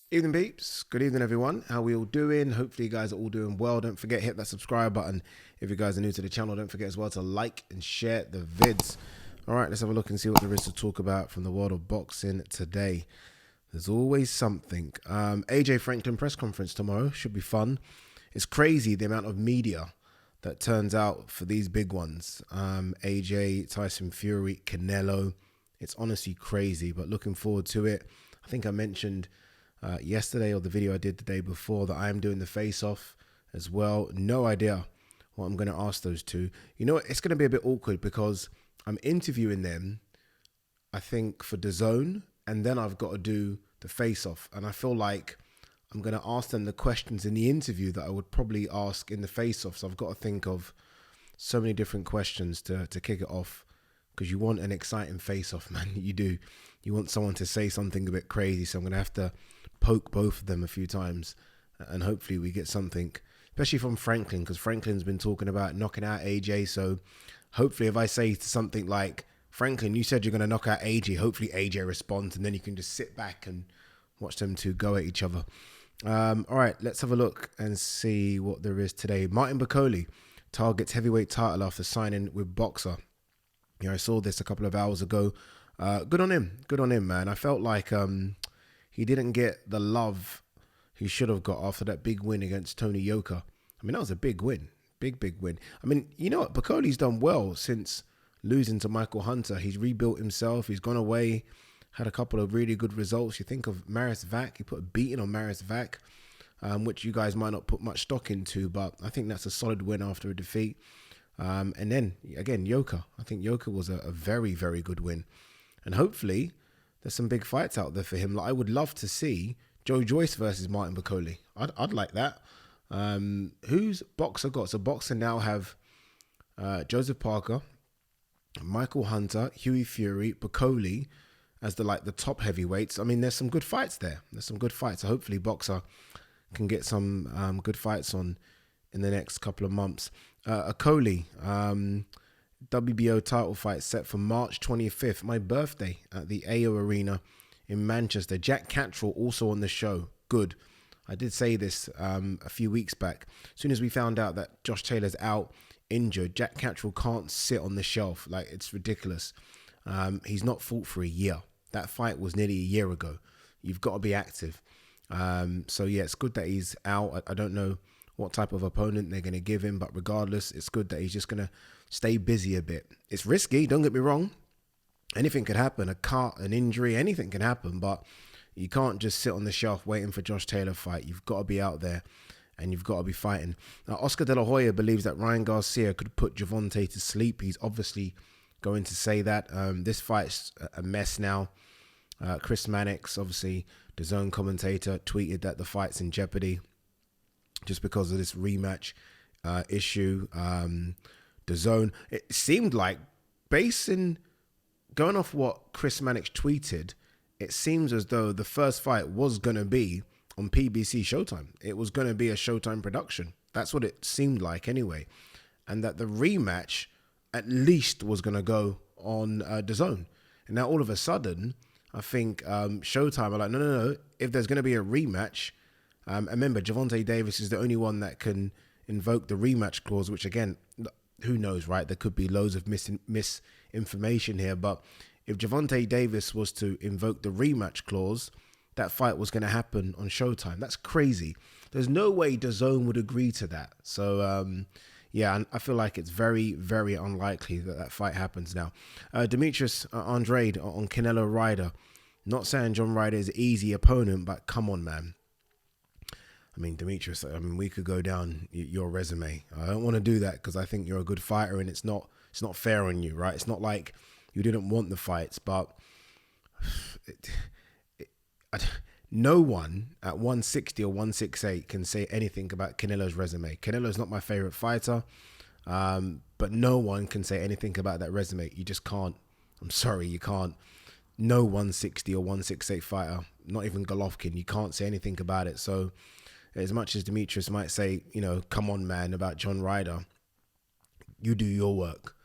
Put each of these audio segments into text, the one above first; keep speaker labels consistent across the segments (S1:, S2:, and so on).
S1: Evening peeps, good evening everyone. How we all doing? Hopefully you guys are all doing well. Don't forget, hit that subscribe button. If you guys are new to the channel, don't forget as well to like and share the vids. All right, let's have a look and see what there is to talk about from the world of boxing today. There's always something. AJ Franklin press conference tomorrow, should be fun. It's crazy the amount of media that turns out for these big ones. AJ, Tyson Fury, Canelo. It's honestly crazy, but looking forward to it. I think I mentioned yesterday or the video I did the day before that I am doing the face-off as well. No idea what I'm going to ask those two. You know what? It's going to be a bit awkward because I'm interviewing them, I think, for DAZN, and then I've got to do the face-off. And I feel like I'm going to ask them the questions in the interview that I would probably ask in the face-off. So I've got to think of so many different questions to kick it off, because you want an exciting face-off, man. You do. You want someone to say something a bit crazy. So I'm going to have to poke both of them a few times, and hopefully we get something, especially from Franklin, because Franklin's been talking about knocking out AJ. So hopefully if I say something like, Franklin, you said you're going to knock out AJ, hopefully AJ responds, and then you can just sit back and watch them two go at each other. All right, let's have a look and see what there is today. Martin Bakole targets heavyweight title after signing with Boxer. You know, I saw this a couple of hours ago. Good on him, man. I felt like he didn't get the love he should have got after that big win against Tony Yoka. I mean, that was a big win. Big win. I mean, you know what? Bakole's done well since losing to Michael Hunter. He's rebuilt himself. He's gone away, had a couple of really good results. You think of Maris Vac. He put a beating on Maris Vac, which you guys might not put much stock into, but I think that's a solid win after a defeat. And then, again, Yoka. I think Yoka was a very, very good win. And hopefully there's some big fights out there for him. Like, I would love to see Joe Joyce versus Martin Bakole. I'd like that. Who's Boxer got? So Boxer now have Joseph Parker, Michael Hunter, Hughie Fury, Bakole as the top heavyweights. I mean, there's some good fights there. There's some good fights. So hopefully Boxer can get some good fights on in the next couple of months. Akoli, WBO title fight set for March 25th, my birthday, at the AO Arena in Manchester. Jack Catterall also on the show. Good. I did say this a few weeks back. As soon as we found out that Josh Taylor's out injured, Jack Catterall can't sit on the shelf. Like, it's ridiculous. He's not fought for a year. That fight was nearly a year ago. You've got to be active. So yeah, it's good that he's out. I don't know what type of opponent they're going to give him, but regardless, it's good that he's just going to stay busy a bit. It's risky, don't get me wrong. Anything could happen, a cut, an injury, anything can happen, but you can't just sit on the shelf waiting for Josh Taylor fight. You've got to be out there and you've got to be fighting. Now, Oscar De La Hoya believes that Ryan Garcia could put Gervonta to sleep. He's obviously going to say that. This fight's a mess now. Chris Mannix, obviously the DAZN commentator, tweeted that the fight's in jeopardy just because of this rematch issue. DAZN, it seemed like, going off what Chris Mannix tweeted, it seems as though the first fight was going to be on PBC Showtime. It was going to be a Showtime production. That's what it seemed like anyway. And that the rematch at least was going to go on DAZN. And now all of a sudden, I think Showtime are like, no. If there's going to be a rematch, remember, Gervonta Davis is the only one that can invoke the rematch clause, which again, who knows, right? There could be loads of misinformation here, but if Gervonta Davis was to invoke the rematch clause, that fight was going to happen on Showtime. That's crazy. There's no way DAZN would agree to that. So, yeah, I feel like it's very, very unlikely that fight happens now. Demetrius Andrade on Canelo Ryder. Not saying John Ryder is an easy opponent, but come on, man. I mean, Demetrius, we could go down your resume. I don't want to do that because I think you're a good fighter and it's not fair on you, right? It's not like you didn't want the fights, but no one at 160 or 168 can say anything about Canelo's resume. Canelo's not my favorite fighter, but no one can say anything about that resume. You just can't. I'm sorry, you can't. No 160 or 168 fighter, not even Golovkin, you can't say anything about it. So as much as Demetrius might say, come on, man, about John Ryder, you do your work.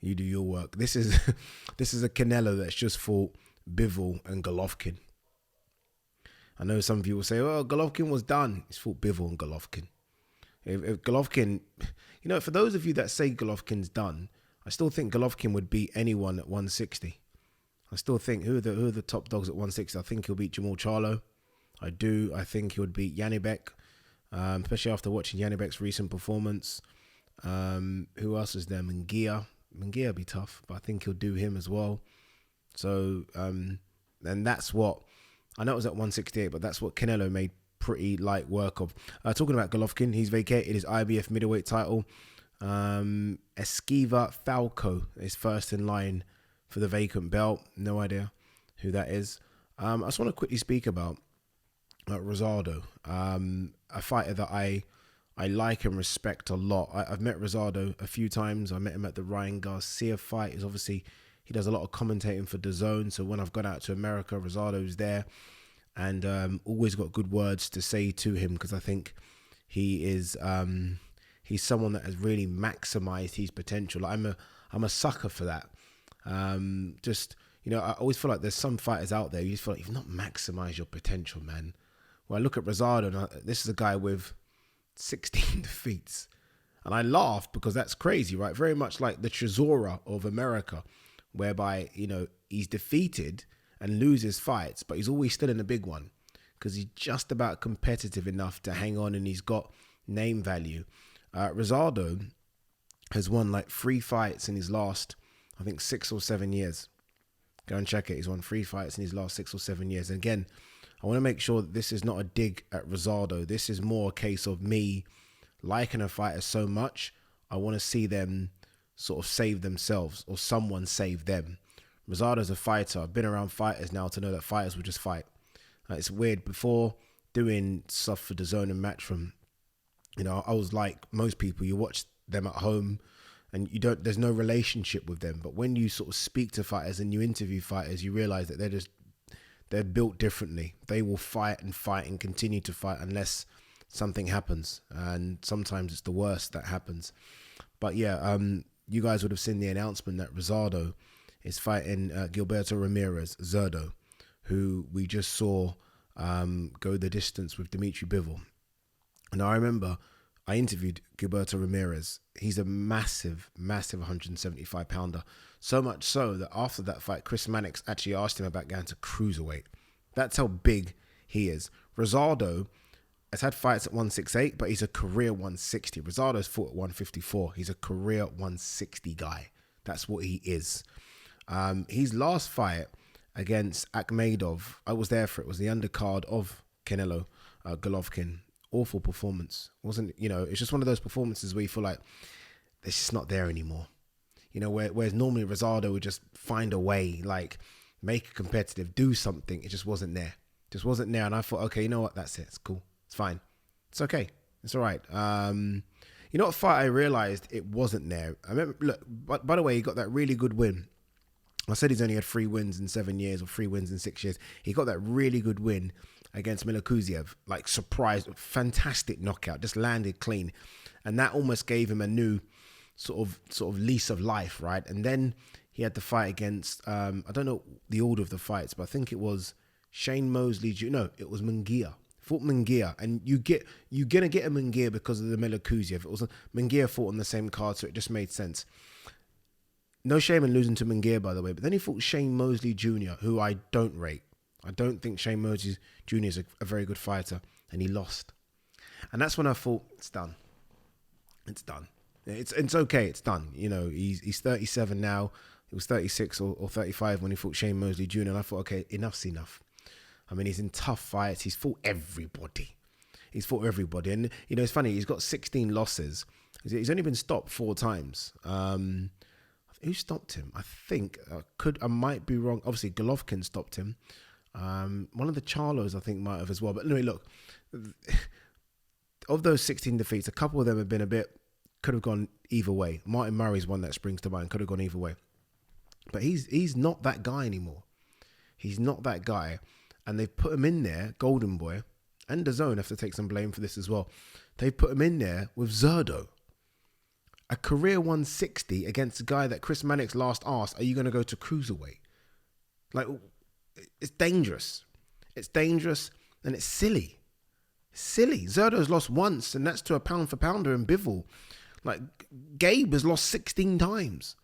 S1: You do your work. This is a Canelo that's just fought Bivol and Golovkin. I know some of you will say, "Oh, Golovkin was done." He's fought Bivol and Golovkin. If Golovkin, for those of you that say Golovkin's done, I still think Golovkin would beat anyone at 160. I still think who are the top dogs at 160? I think he'll beat Jamal Charlo. I do. I think he would beat Janibek, especially after watching Janibek's recent performance. Who else is there? Munguia. Munguia will be tough, but I think he'll do him as well. So, and that's what, I know it was at 168, but that's what Canelo made pretty light work of. Talking about Golovkin, he's vacated his IBF middleweight title. Esquiva Falco is first in line for the vacant belt. No idea who that is. I just want to quickly speak about Rosado, a fighter that I like and respect a lot. I've met Rosado a few times. I met him at the Ryan Garcia fight. He does a lot of commentating for DAZN. So when I've gone out to America, Rosado's there, and always got good words to say to him, because I think he is he's someone that has really maximized his potential. I'm a sucker for that. I always feel like there's some fighters out there you just feel like you've not maximized your potential, man. Well, I look at Rosado, and this is a guy with 16 defeats. And I laugh because that's crazy, right? Very much like the Chisora of America, whereby, he's defeated and loses fights, but he's always still in a big one because he's just about competitive enough to hang on, and he's got name value. Rosado has won like 3 fights in his last, I think, 6 or 7 years. Go and check it. He's won 3 fights in his last 6 or 7 years. And again, I want to make sure that this is not a dig at Rosado. This is more a case of me liking a fighter so much, I want to see them sort of save themselves, or someone save them. Rosado's a fighter. I've been around fighters now to know that fighters will just fight. It's weird. Before doing stuff for DAZN and Matchroom, I was like most people. You watch them at home, and there's no relationship with them. But when you sort of speak to fighters and you interview fighters, you realize that they're built differently. They will fight and continue to fight unless something happens. And sometimes it's the worst that happens. But yeah, you guys would have seen the announcement that Rosado is fighting Gilberto Ramirez, Zerdo, who we just saw go the distance with Dimitri Bivol. And I remember I interviewed Gilberto Ramirez. He's a massive 175 pounder. So much so that after that fight, Chris Mannix actually asked him about going to cruiserweight. That's how big he is. Rosado has had fights at 168, but he's a career 160. Rosado's fought at 154. He's a career 160 guy. That's what he is. His last fight against Akhmedov, I was there for it, was the undercard of Canelo Golovkin. Awful performance. It's just one of those performances where you feel like it's just not there anymore. Whereas normally Rosado would just find a way, like make it competitive, do something. It just wasn't there. And I thought, okay, you know what? That's it. It's cool. It's fine. It's okay. It's all right. What fight I realized it wasn't there? I remember, look, by the way, he got that really good win. I said he's only had 3 wins in 7 years or 3 wins in 6 years. He got that really good win against Milokuziev, like surprise, fantastic knockout, just landed clean. And that almost gave him a new sort of lease of life, right? And then he had the fight against, I don't know the order of the fights, but I think it was Shane Mosley. No, it was Munguia. Fought Munguia, and you're gonna get a Munguia because of the Milokuziev. It was Munguia fought on the same card, so it just made sense. No shame in losing to Munguia, by the way, but then he fought Shane Mosley Jr., who I don't rate. I don't think Shane Mosley Jr. is a very good fighter, and he lost. And that's when I thought, it's done. It's done. It's okay. It's done. He's 37 now. He was 36 or 35 when he fought Shane Mosley Jr. And I thought, okay, enough's enough. I mean, he's in tough fights. He's fought everybody. And, it's funny. He's got 16 losses. He's only been stopped 4 times. Who stopped him? I think, I might be wrong. Obviously, Golovkin stopped him. One of the Charlos, I think, might have as well. But anyway, look, of those 16 defeats, a couple of them have been could have gone either way. Martin Murray's one that springs to mind, could have gone either way. But he's not that guy anymore. He's not that guy. And they've put him in there, Golden Boy, and DAZN have to take some blame for this as well. They've put him in there with Zerdo. A career 160 against a guy that Chris Mannix last asked, are you going to go to cruiserweight? Like, it's dangerous. It's dangerous. And it's silly. Silly. Zerdo's lost once, and that's to a pound for pounder in Bivol. Like, Gabe has lost 16 times.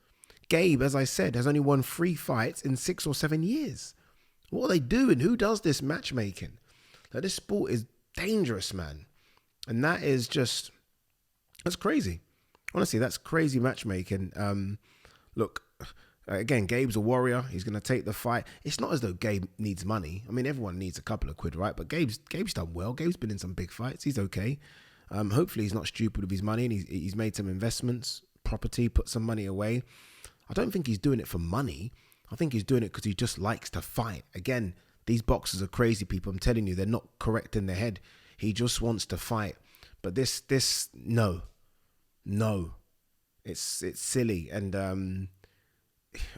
S1: Gabe, as I said, has only won 3 fights in 6 or 7 years. What are they doing? Who does this matchmaking? Like, this sport is dangerous, man. And that is just, that's crazy. Honestly, that's crazy matchmaking. Look, again, Gabe's a warrior. He's going to take the fight. It's not as though Gabe needs money. I mean, everyone needs a couple of quid, right? But Gabe's done well. Gabe's been in some big fights. He's okay. Hopefully he's not stupid with his money, and he's made some investments, property, put some money away. I don't think he's doing it for money. I think he's doing it because he just likes to fight. Again, these boxers are crazy people. I'm telling you, they're not correct in their head. He just wants to fight. But no. It's silly. And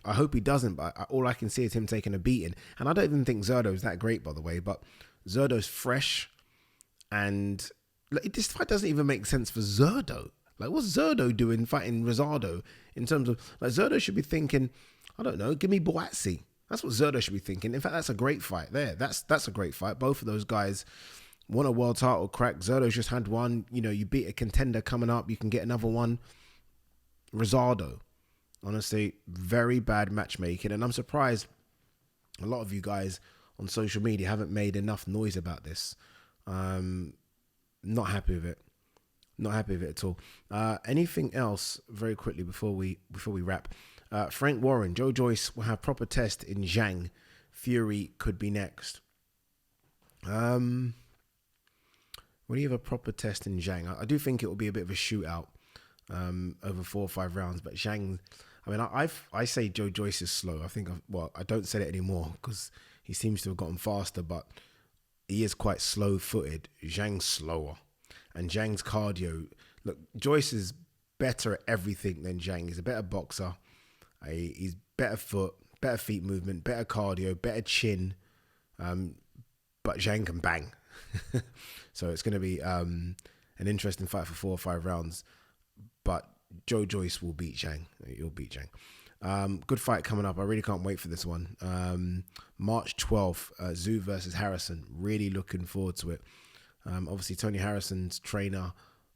S1: I hope he doesn't, but all I can see is him taking a beating. And I don't even think Zerdo's that great, by the way, but Zerdo's fresh. And this fight doesn't even make sense for Zerdo. Like, what's Zerdo doing fighting Rosado in terms of, like, Zerdo should be thinking, I don't know, give me Boatsi. That's what Zerdo should be thinking. In fact, that's a great fight there. That's a great fight. Both of those guys won a world title crack. Zerdo's just had one. You know, you beat a contender coming up, you can get another one. Rosado, honestly, very bad matchmaking. And I'm surprised a lot of you guys on social media haven't made enough noise about this. Not happy with it. Not happy with it at all. Anything else very quickly before we wrap? Frank Warren, Joe Joyce will have proper test in Zhang. Fury could be next. Will you have a proper test in Zhang? I do think it will be a bit of a shootout over 4 or 5 rounds. But Zhang, I mean, I say Joe Joyce is slow. I don't say it anymore because he seems to have gotten faster, but he is quite slow-footed. Zhang's slower. And Zhang's cardio, look, Joyce is better at everything than Zhang. He's a better boxer. He's better foot, better feet movement, better cardio, better chin. But Zhang can bang. So it's going to be an interesting fight for 4 or 5 rounds. But Joe Joyce will beat Zhang. He'll beat Zhang. Good fight coming up. I really can't wait for this one. March 12th, Zhu versus Harrison. Really looking forward to it. Obviously, Tony Harrison's trainer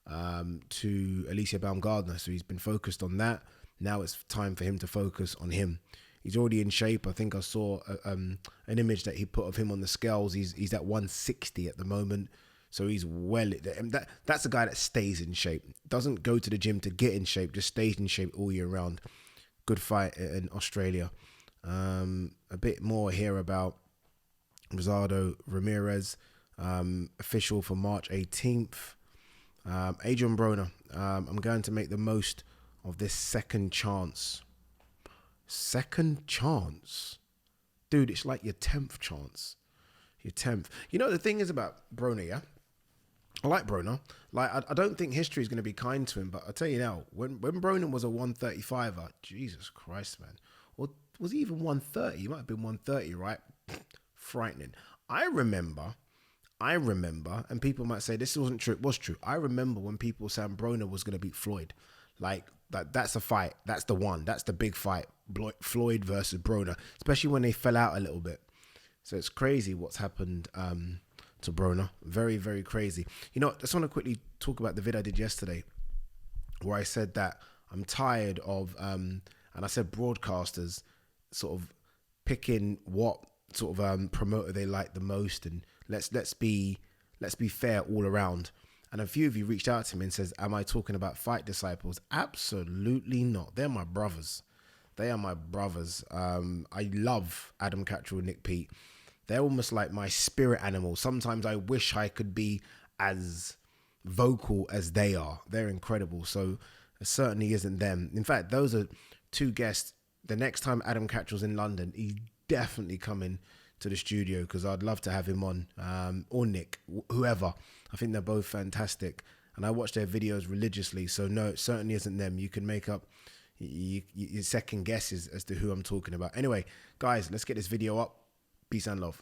S1: to Alicia Baumgardner, so he's been focused on that. Now it's time for him to focus on him. He's already in shape. I think I saw an image that he put of him on the scales. He's at 160 at the moment, so he's well. That's a guy that stays in shape. Doesn't go to the gym to get in shape, just stays in shape all year round. Good fight in Australia. A bit more here about Rosado Ramirez. Official for March 18th. Adrian Broner, I'm going to make the most of this second chance. Second chance? Dude, it's like your 10th chance. Your 10th. You know, the thing is about Broner, yeah? I like Broner. Like, I don't think history is going to be kind to him, but I'll tell you now, when Broner was a 135er, Jesus Christ, man. Or was he even 130? He might have been 130, right? Frightening. I remember, and people might say this wasn't true. It was true. I remember when people were saying Broner was going to beat Floyd. Like, that's a fight. That's the one. That's the big fight. Floyd versus Broner, especially when they fell out a little bit. So it's crazy what's happened to Broner. Very, very crazy. You know, I just want to quickly talk about the vid I did yesterday where I said that I'm tired of, and I said broadcasters sort of picking what sort of promoter they like the most, and let's be fair all around. And a few of you reached out to me and says, am I talking about Fight Disciples? Absolutely not. They're my brothers. They are my brothers. I love Adam Cattrall and Nick Pete. They're almost like my spirit animals. Sometimes I wish I could be as vocal as they are. They're incredible. So it certainly isn't them. In fact, those are 2 guests. The next time Adam Cattrall's in London, he's definitely coming to the studio because I'd love to have him on, or Nick, whoever. I think they're both fantastic, and I watch their videos religiously. So no, it certainly isn't them. You can make up your second guesses as to who I'm talking about. Anyway, guys, let's get this video up. Peace and love.